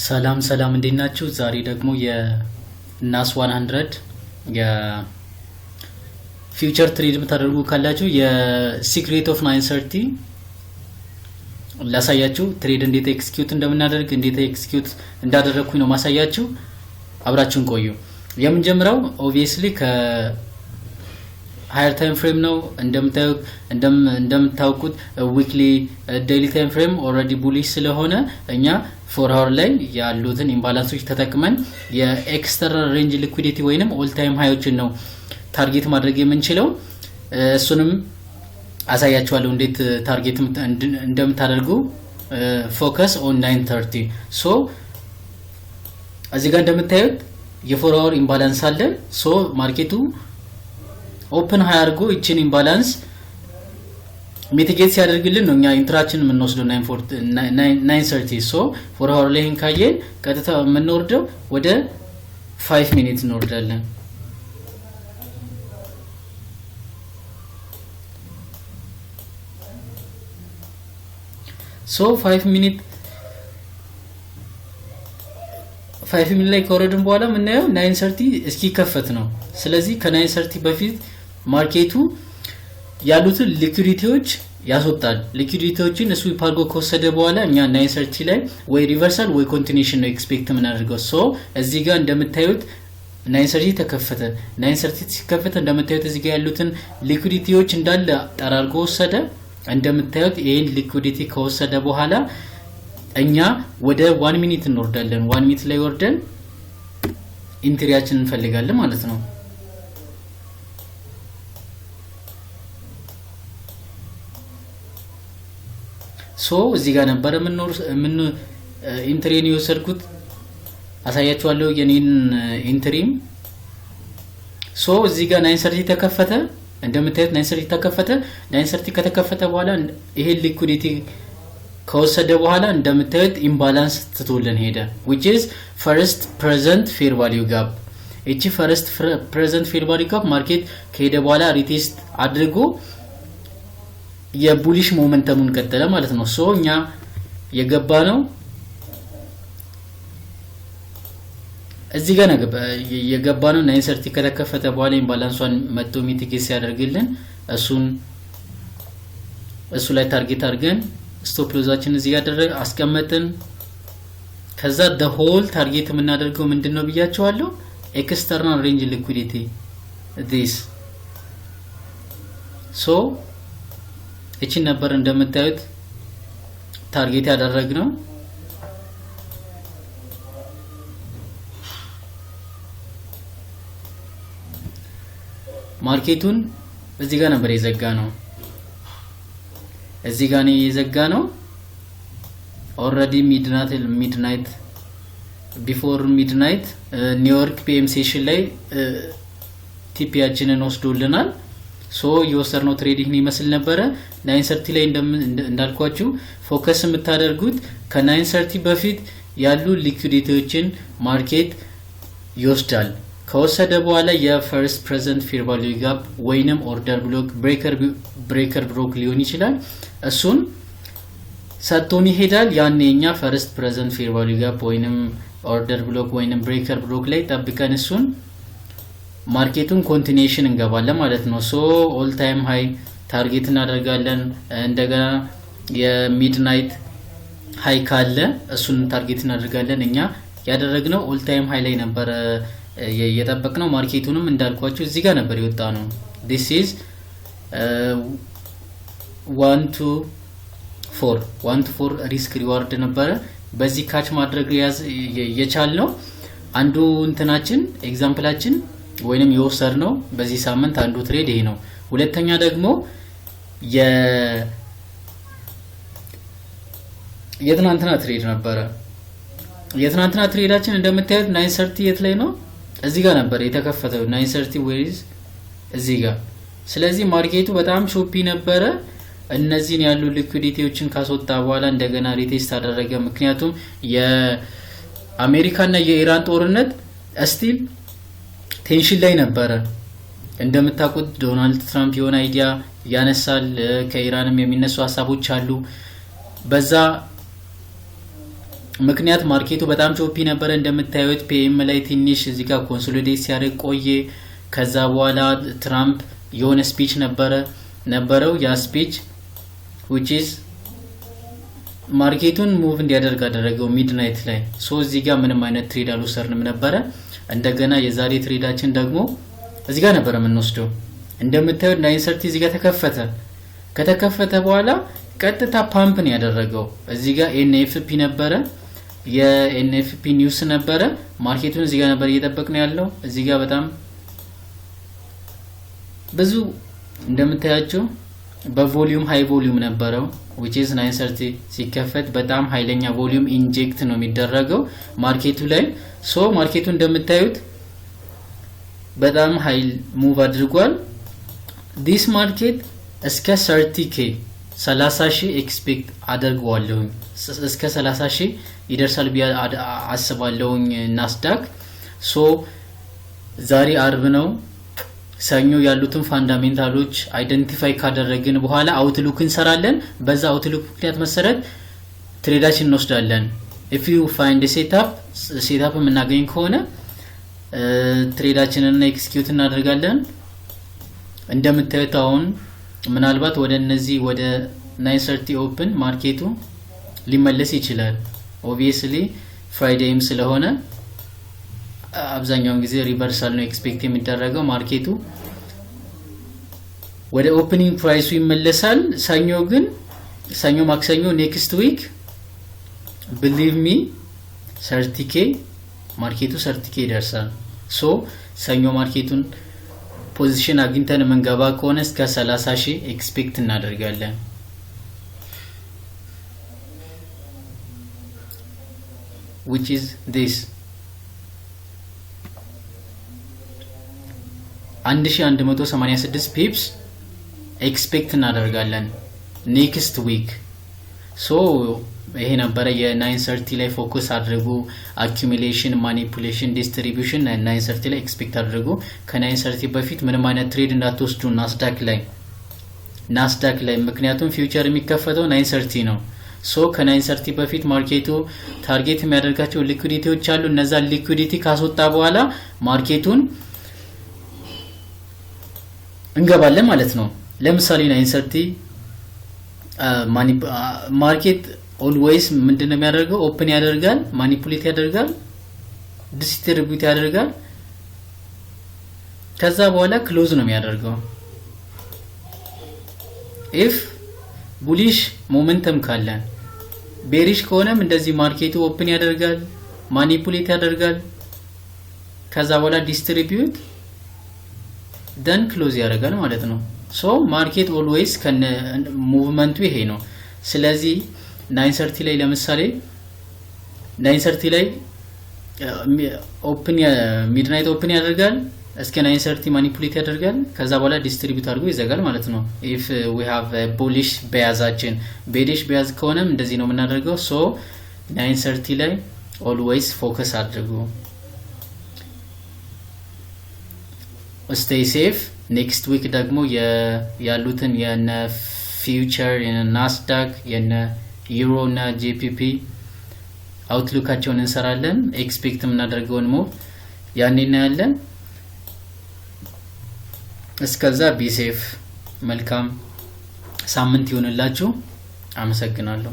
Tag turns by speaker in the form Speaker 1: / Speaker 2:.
Speaker 1: ሰላም ሰላም እንዴት ናችሁ? ዛሬ ደግሞ የናስ 100 የፊውቸር ትሬድ የምታደርጉ ካላችሁ የሲክሬት ኦፍ 930 ላሳያችሁ። ትሬድ እንዴት ኤክስኪዩት እንደምናደርግ እንዴት ኤክስኪዩት እንዳደረኩኝ ነው ማሳያችሁ። አብራችሁን ቆዩ። የምንጀምረው ኦብቪየስሊ ሃየር ታይም ፍሬም ነው። እንደምታውቁት ዊክሊ ዴይሊ ታይም ፍሬም ኦልሬዲ ቡሊሽ ስለሆነ እኛ 4 አወር ላይ ያሉትን ኢምባላንሶች ተጠቅመን የኤክስተርናል ሬንጅ ሊኩዊዲቲ ወይንም ኦል ታይም ሃዮችን ነው ታርጌት ማድረግ የምንችለው። እሱንም አሳያችኋለሁ እንዴት ታርጌት እንደምታደርጉ። ፎከስ ኦን 930 ሶ እዚህ ጋር እንደምታዩት የ4 አወር ኢምባላንስ አለ። ሶ ማርኬቱ ኦፕን ሃይ አድርጎ እቺን ኢምባላንስ ሚቲጌት ሲያደርግልን ነው እኛ ኢንትራችን የምንወስደው 930 ሶ 4 አወር ላይ ካየን ቀጥታ የምንወርደው ወደ 5 ሚኒት እንወርዳለን። ሶ 5 ሚኒት ላይ ከወረድን በኋላ የምናየው 930 እስኪከፈት ነው። ስለዚህ ከ930 በፊት ማርኬቱ ያሉትን ሊኩዊዲቲዎች ያስወጣል። ሊኩዊዲቲዎችን ስዊፕ አድርጎ ከወሰደ በኋላ እኛ 930 ላይ ወይ ሪቨርሳል ወይ ኮንቲኒዩሽን ነው ኤክስፔክት የምናደርገው። ሶ እዚህ ጋር እንደምታዩት 930 ተከፈተ። 930 ሲከፈተ እንደምታዩት እዚህ ጋር ያሉትን ሊኩዊዲቲዎች እንዳለ ጠራርጎ ወሰደ። እንደምታዩት ይሄን ሊኩዊዲቲ ከወሰደ በኋላ እኛ ወደ 1 ሚኒት እንወርዳለን። 1 ሚኒት ላይ ወርደን ኢንትሪያችን እንፈልጋለን ማለት ነው። ሶ እዚህ ጋር ነበር ምን ኢንትሪን የወሰድኩት አሳያችኋለሁ የኔን ኢንትሪም። ሶ እዚህ ጋር 930 ተከፈተ። እንደምታዩት 930 ተከፈተ። 930 ከተከፈተ በኋላ ይሄ ሊኩዊዲቲ ከወሰደ በኋላ እንደምታዩት ኢምባላንስ ትቶልን ሄደ which is first present fair value gap። እቺ first present fair value gap ማርኬት ከሄደ በኋላ ሪቴስት አድርጎ የቡሊሽ ሞመንተሙን ቀጠለ ማለት ነው። ሶ እኛ የገባ ነው እዚህ ጋር ነው የገባ ነው 930 ከተከፈተ በኋላ ኢምባላንሷን መጥቶ ሚቲጌት ሲያደርግልን እሱ ላይ ታርጌት አድርገን ስቶፕ ሎዛችን እዚህ ጋር አስቀመጥን። ከዛ the whole ታርጌት የምናደርገው ምንድነው ብያቸዋለሁ? ኤክስተርናል ሬንጅ ሊኩዊዲቲ this ሶ እቺ ነበር እንደምታዩት ታርጌት ያደረግነው። ማርኬቱን እዚህ ጋር ነበር የዘጋ ነው። እዚህ ጋር ነው የዘጋ ነው። ኦሬዲ ሚድናይት ቢፎር ሚድናይት ኒውዮርክ ፒኤም ሴሽን ላይ ቲፒያችንን ወስዶልናል። ሶ የወሰድነው ትሬዲንግ ይመስል ነበረ። 930 ላይ እንዳልኳችሁ ፎከስ የምታደርጉት ከ930 በፊት ያሉ ሊኩዊዲቲዎችን ማርኬት ይወስዳል። ከወሰደ በኋላ የፈርስት ፕሬዘንት ፌር ቫልዩ ጋፕ ወይንም ኦርደር ብሎክ ብሬከር ብሎክ ሊሆን ይችላል። እሱን ሰጥቶን ይሄዳል። ያኔኛ ፈርስት ፕሬዘንት ፌር ቫልዩ ጋፕ ወይንም ኦርደር ብሎክ ወይንም ብሬከር ብሎክ ላይ ጠብቀን እሱን ማርኬቱን ኮንቲኒዩሽን እንገባለን ማለት ነው። ሶ ኦል ታይም ሃይ ታርጌት እናደርጋለን። እንደገና የሚድናይት ሃይ ካለ እሱን ታርጌት እናደርጋለን። እኛ ያደረግነው ኦል ታይም ሃይ ላይ ነበር የጠበቅነው። ማርኬቱንም እንዳልኳችሁ እዚህ ጋር ነበር የወጣ ነው። this is 1 to 4 ሪስክ ሪዋርድ ነበረ። በዚህ ካች ማድረግ የቻልነው አንዱ እንትናችን ኤግዛምፕላችን ወይንም የወሰድነው በዚህ ሳምንት አንዱ ትሬድ ይሄ ነው። ሁለተኛ ደግሞ የትናንትና ትሬድ ነበረ። የትናንትና ትሬዳችን እንደምታዩት 930 የት ላይ ነው? እዚህ ጋር ነበር የተከፈተው 930 ዌይዝ እዚህ ጋር። ስለዚህ ማርኬቱ በጣም ሾፒ ነበረ። እነዚህን ያሉ ሊኩዊዲቲዎችን ካስወጣ በኋላ እንደገና ሪቴስት አደረገ። ምክንያቱም የአሜሪካና የኢራን ጦርነት ስቲል ቴንሽን ላይ ነበረ። እንደምታውቁት ዶናልድ ትራምፕ የሆነ አይዲያ ያነሳል፣ ከኢራንም የሚነሱ ሀሳቦች አሉ። በዛ ምክንያት ማርኬቱ በጣም ቾፒ ነበረ እንደምታዩት። ፒኤም ላይ ትንሽ እዚህ ጋር ኮንሶሊዴት ሲያደርግ ቆየ። ከዛ በኋላ ትራምፕ የሆነ ስፒች ነበረው ያ ስፒች which is ማርኬቱን ሙቭ እንዲያደርግ አደረገው ሚድናይት ላይ። ሶ እዚህ ጋር ምንም አይነት ትሬድ አልወሰድንም ነበረ። እንደገና የዛሬ ትሬዳችን ደግሞ እዚህ ጋር ነበር የምንወስደው። እንደምታዩት 930 እዚህ ጋር ከተከፈተ በኋላ ቀጥታ ፓምፕ ነው ያደረገው። እዚህ ጋር ኤንኤፍፒ ነበረ፣ የኤንኤፍፒ ኒውስ ነበረ። ማርኬቱን እዚህ ጋር ነበር እየጠበቅነው ያለው። እዚህ ጋር በጣም ብዙ እንደምታያቸው በቮሊዩም ሃይ ቮሊዩም ነበረው which is 930 ሲከፈት በጣም ኃይለኛ ቮሊዩም ኢንጀክት ነው የሚደረገው ማርኬቱ ላይ። ሶ ማርኬቱ እንደምታዩት በጣም ኃይል ሙቭ አድርጓል። this market እስከ 30,000 ኤክስፔክት አደርገዋለሁ። እስከ 30,000 ይደርሳል ብዬ አስባለሁኝ ናስዳክ። ሶ ዛሬ አርብ ነው። ሰኞ ያሉትን ፋንዳሜንታሎች አይደንቲፋይ ካደረግን በኋላ አውትሉክ እንሰራለን። በዛ አውትሉክ ምክንያት መሰረት ትሬዳችን እንወስዳለን። if you find a setup የምናገኝ ከሆነ ትሬዳችንን ኤክስኪዩት እናደርጋለን። እንደምታዩት አሁን ምናልባት ወደ እነዚህ ወደ 930 ኦፕን ማርኬቱ ሊመለስ ይችላል። obviously ፍራይዴይም ስለሆነ አብዛኛውን ጊዜ ሪቨርሳል ነው ኤክስፔክት የሚደረገው። ማርኬቱ ወደ ኦፕኒንግ ፕራይሱ ይመለሳል። ሰኞ ማክሰኞ ኔክስት ዊክ believe me 30k ማርኬቱ 30k ይደርሳል። ሶ ሰኞ ማርኬቱን ፖዚሽን አግኝተን መንገባ ከሆነ እስከ 30,000 ኤክስፔክት እናደርጋለን። which is this 1186 ፒፕስ ኤክስፔክት እናደርጋለን ኔክስት ዊክ። ሶ ይሄ ነበረ የ930 ላይ ፎከስ አድርጉ። አኩሙሌሽን፣ ማኒፑሌሽን፣ ዲስትሪቢዩሽን 930 ላይ ኤክስፔክት አድርጉ። ከ930 በፊት ምንም አይነት ትሬድ እንዳትወስዱ ናስዳክ ላይ ምክንያቱም ፊውቸር የሚከፈተው 930 ነው። ሶ ከ930 በፊት ማርኬቱ ታርጌት የሚያደርጋቸው ሊኩዊዲቲዎች አሉ። እነዛ ሊኩዊዲቲ ካስወጣ በኋላ ማርኬቱን እንገባለን ማለት ነው። ለምሳሌ 930 ማርኬት ኦልዌይስ ምንድነው የሚያደርገው? ኦፕን ያደርጋል፣ ማኒፑሌት ያደርጋል፣ ዲስትሪቢዩት ያደርጋል። ከዛ በኋላ ክሎዝ ነው የሚያደርገው። ኢፍ ቡሊሽ ሞመንተም ካለ፣ ቤሪሽ ከሆነም እንደዚህ ማርኬቱ ኦፕን ያደርጋል፣ ማኒፑሌት ያደርጋል፣ ከዛ በኋላ ዲስትሪቢዩት ደን ክሎዝ ያደርጋል ማለት ነው። ሶ ማርኬት ኦልዌይስ ከነ ሙቭመንቱ ይሄ ነው። ስለዚህ 930 ላይ ለምሳሌ 930 ላይ ኦፕን ሚድናይት ኦፕን ያደርጋል፣ እስከ 930 ማኒፑሌት ያደርጋል፣ ከዛ በኋላ ዲስትሪቢዩት አድርጎ ይዘጋል ማለት ነው። if we have a bullish በያዛችን ቤሪሽ በያዝ ከሆነም እንደዚህ ነው የምናደርገው። ሶ 930 ላይ ኦልዌይስ ፎከስ አድርጉ። stay safe። ኔክስት ዊክ ደግሞ ያሉትን የነ ፊውቸር የነ ናስዳክ የነ ዩሮ እና ጂፒፒ አውትሉካቸውን እንሰራለን። ኤክስፔክት የምናደርገውን ሙቭ ያኔ እናያለን። እስከዛ ቢ ሴፍ። መልካም ሳምንት ይሁንላችሁ። አመሰግናለሁ።